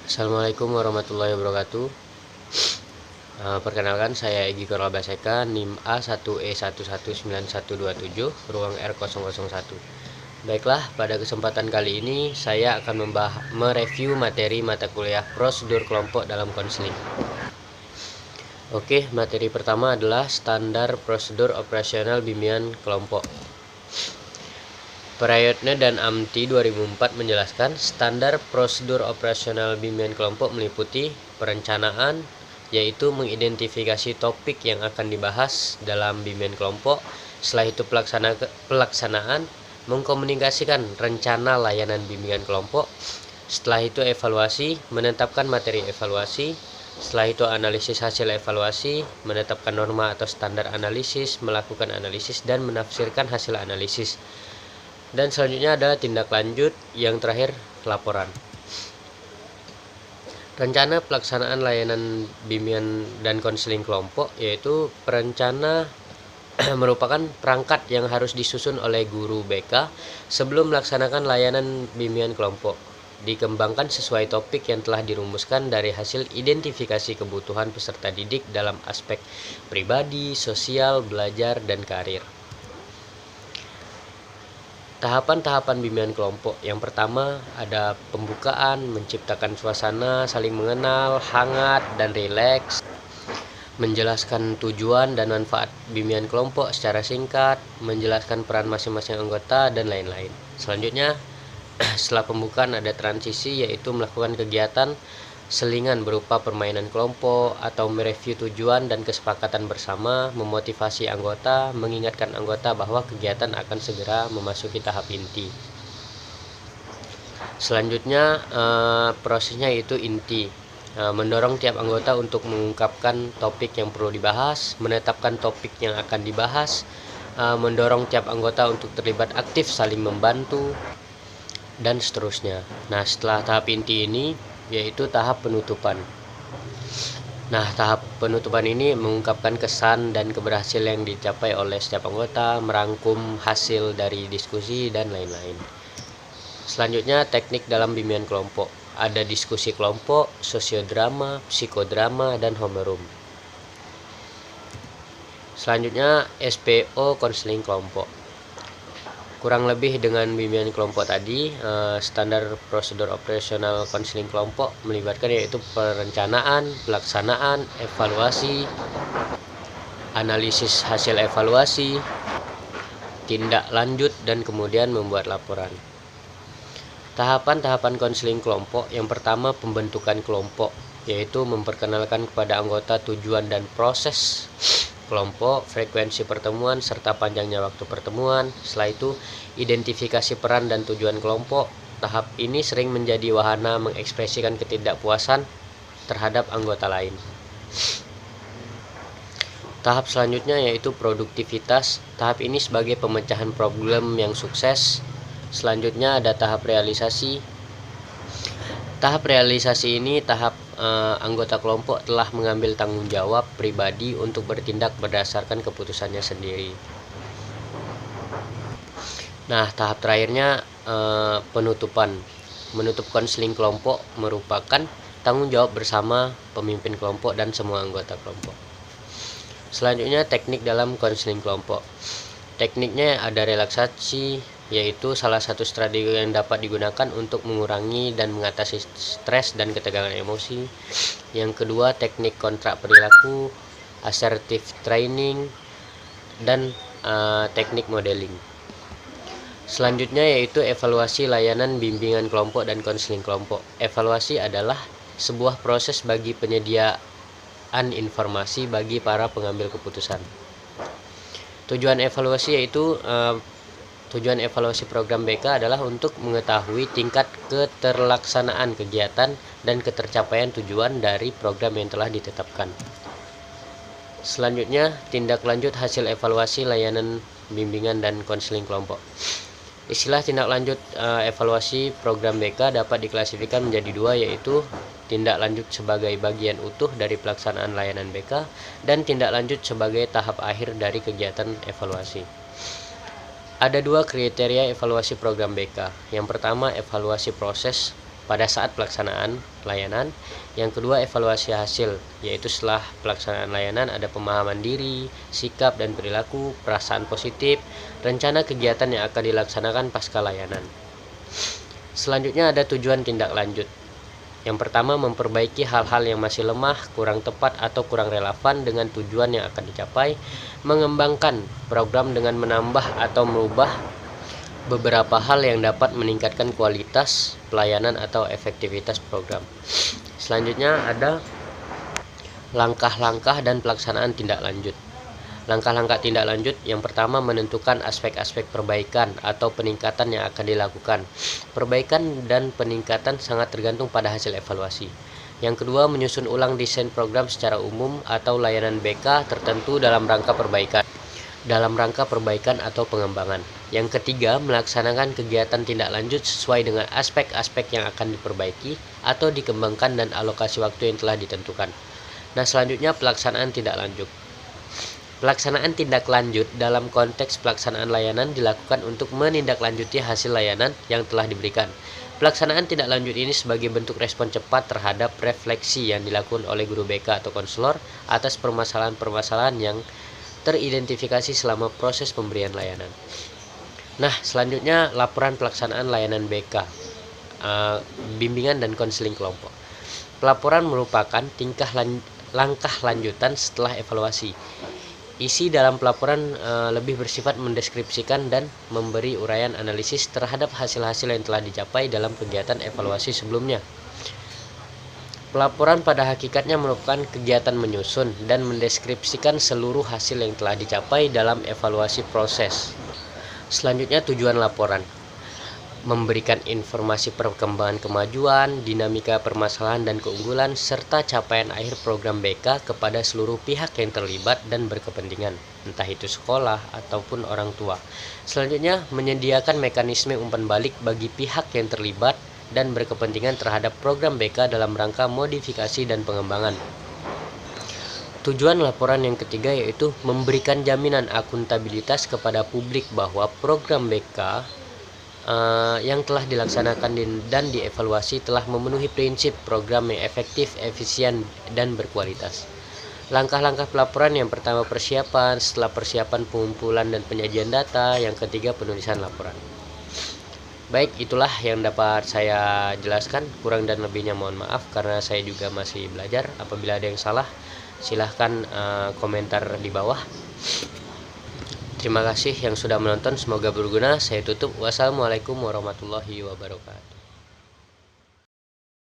Assalamualaikum warahmatullahi wabarakatuh. Perkenalkan, saya Egy Korlabaseka, NIM A1E119127, ruang R001. Baiklah, pada kesempatan kali ini saya akan mereview materi mata kuliah prosedur kelompok dalam konseling. Oke, materi pertama adalah standar prosedur operasional bimbingan kelompok. Prayotna dan Amti 2004 menjelaskan standar prosedur operasional bimbingan kelompok meliputi perencanaan, yaitu mengidentifikasi topik yang akan dibahas dalam bimbingan kelompok. Setelah itu pelaksanaan, mengkomunikasikan rencana layanan bimbingan kelompok. Setelah itu evaluasi, menetapkan materi evaluasi. Setelah itu analisis hasil evaluasi, menetapkan norma atau standar analisis, melakukan analisis dan menafsirkan hasil analisis. Dan selanjutnya adalah tindak lanjut, yang terakhir laporan. Rencana pelaksanaan layanan bimbingan dan konseling kelompok, yaitu perencana merupakan perangkat yang harus disusun oleh guru BK sebelum melaksanakan layanan bimbingan kelompok. Dikembangkan sesuai topik yang telah dirumuskan dari hasil identifikasi kebutuhan peserta didik dalam aspek pribadi, sosial, belajar, dan karir. Tahapan-tahapan bimbingan kelompok. Yang pertama ada pembukaan, menciptakan suasana saling mengenal, hangat, dan rileks. Menjelaskan tujuan dan manfaat bimbingan kelompok secara singkat, menjelaskan peran masing-masing anggota, dan lain-lain. Selanjutnya, setelah pembukaan ada transisi, yaitu melakukan kegiatan selingan berupa permainan kelompok atau mereview tujuan dan kesepakatan bersama, memotivasi anggota, mengingatkan anggota bahwa kegiatan akan segera memasuki tahap inti. Selanjutnya prosesnya yaitu inti, mendorong tiap anggota untuk mengungkapkan topik yang perlu dibahas, menetapkan topik yang akan dibahas, mendorong tiap anggota untuk terlibat aktif saling membantu, dan seterusnya. Nah, setelah tahap inti ini yaitu tahap penutupan. Nah, tahap penutupan ini mengungkapkan kesan dan keberhasilan yang dicapai oleh setiap anggota, merangkum hasil dari diskusi, dan lain-lain. Selanjutnya, teknik dalam bimbingan kelompok. Ada diskusi kelompok, sosiodrama, psikodrama, dan homeroom. Selanjutnya, SPO konseling kelompok. Kurang lebih dengan bimbingan kelompok tadi, standar prosedur operasional konseling kelompok melibatkan yaitu perencanaan, pelaksanaan, evaluasi, analisis hasil evaluasi, tindak lanjut, dan kemudian membuat laporan. Tahapan-tahapan konseling kelompok. Yang pertama, pembentukan kelompok, yaitu memperkenalkan kepada anggota tujuan dan proses kelompok, frekuensi pertemuan, serta panjangnya waktu pertemuan. Setelah itu, identifikasi peran dan tujuan kelompok. Tahap ini sering menjadi wahana mengekspresikan ketidakpuasan terhadap anggota lain. Tahap selanjutnya yaitu produktivitas. Tahap ini sebagai pemecahan problem yang sukses. Selanjutnya ada tahap realisasi. Tahap realisasi ini tahap anggota kelompok telah mengambil tanggung jawab pribadi untuk bertindak berdasarkan keputusannya sendiri. Nah, tahap terakhirnya penutupan. Menutup konseling kelompok merupakan tanggung jawab bersama pemimpin kelompok dan semua anggota kelompok. Selanjutnya, teknik dalam konseling kelompok. Tekniknya ada relaksasi, yaitu salah satu strategi yang dapat digunakan untuk mengurangi dan mengatasi stres dan ketegangan emosi. Yang kedua, teknik kontrak perilaku, assertive training, dan teknik modeling. Selanjutnya yaitu evaluasi layanan bimbingan kelompok dan konseling kelompok. Evaluasi adalah sebuah proses bagi penyediaan informasi bagi para pengambil keputusan. Tujuan evaluasi program BK adalah untuk mengetahui tingkat keterlaksanaan kegiatan dan ketercapaian tujuan dari program yang telah ditetapkan. Selanjutnya, tindak lanjut hasil evaluasi layanan bimbingan dan konseling kelompok. Istilah tindak lanjut evaluasi program BK dapat diklasifikasikan menjadi dua, yaitu tindak lanjut sebagai bagian utuh dari pelaksanaan layanan BK dan tindak lanjut sebagai tahap akhir dari kegiatan evaluasi. Ada dua kriteria evaluasi program BK. Yang pertama, evaluasi proses. pada saat pelaksanaan layanan. Yang kedua, evaluasi hasil, yaitu setelah pelaksanaan layanan ada pemahaman diri, sikap dan perilaku, perasaan positif, rencana kegiatan yang akan dilaksanakan pasca layanan. Selanjutnya ada tujuan tindak lanjut. Yang pertama, memperbaiki hal-hal yang masih lemah, kurang tepat atau kurang relevan dengan tujuan yang akan dicapai, mengembangkan program dengan menambah atau merubah beberapa hal yang dapat meningkatkan kualitas pelayanan atau efektivitas program. Selanjutnya ada langkah-langkah dan pelaksanaan tindak lanjut. Langkah-langkah tindak lanjut yang pertama, menentukan aspek-aspek perbaikan atau peningkatan yang akan dilakukan. Perbaikan dan peningkatan sangat tergantung pada hasil evaluasi. Yang kedua, menyusun ulang desain program secara umum atau layanan BK tertentu dalam rangka perbaikan atau pengembangan. Yang ketiga, melaksanakan kegiatan tindak lanjut sesuai dengan aspek-aspek yang akan diperbaiki atau dikembangkan dan alokasi waktu yang telah ditentukan. Nah, selanjutnya pelaksanaan tindak lanjut. Pelaksanaan tindak lanjut dalam konteks pelaksanaan layanan dilakukan untuk menindaklanjuti hasil layanan yang telah diberikan. Pelaksanaan tindak lanjut ini sebagai bentuk respon cepat terhadap refleksi yang dilakukan oleh guru BK atau konselor atas permasalahan-permasalahan yang teridentifikasi selama proses pemberian layanan. Nah, selanjutnya laporan pelaksanaan layanan BK, bimbingan dan konseling kelompok. Pelaporan merupakan langkah lanjutan setelah evaluasi. Isi dalam pelaporan lebih bersifat mendeskripsikan dan memberi uraian analisis terhadap hasil-hasil yang telah dicapai dalam kegiatan evaluasi sebelumnya. Pelaporan pada hakikatnya merupakan kegiatan menyusun dan mendeskripsikan seluruh hasil yang telah dicapai dalam evaluasi proses. Selanjutnya, tujuan laporan. Memberikan informasi perkembangan kemajuan, dinamika permasalahan dan keunggulan, serta capaian akhir program BK kepada seluruh pihak yang terlibat dan berkepentingan, entah itu sekolah ataupun orang tua. Selanjutnya, menyediakan mekanisme umpan balik bagi pihak yang terlibat dan berkepentingan terhadap program BK dalam rangka modifikasi dan pengembangan. Tujuan laporan yang ketiga yaitu memberikan jaminan akuntabilitas kepada publik bahwa program BK yang telah dilaksanakan dan dievaluasi telah memenuhi prinsip program yang efektif, efisien, dan berkualitas. Langkah-langkah pelaporan: yang pertama persiapan, setelah persiapan pengumpulan dan penyajian data, yang ketiga penulisan laporan. Baik, itulah yang dapat saya jelaskan, kurang dan lebihnya mohon maaf karena saya juga masih belajar. Apabila ada yang salah, silahkan komentar di bawah. Terima kasih yang sudah menonton, semoga berguna. Saya tutup. Wassalamualaikum warahmatullahi wabarakatuh.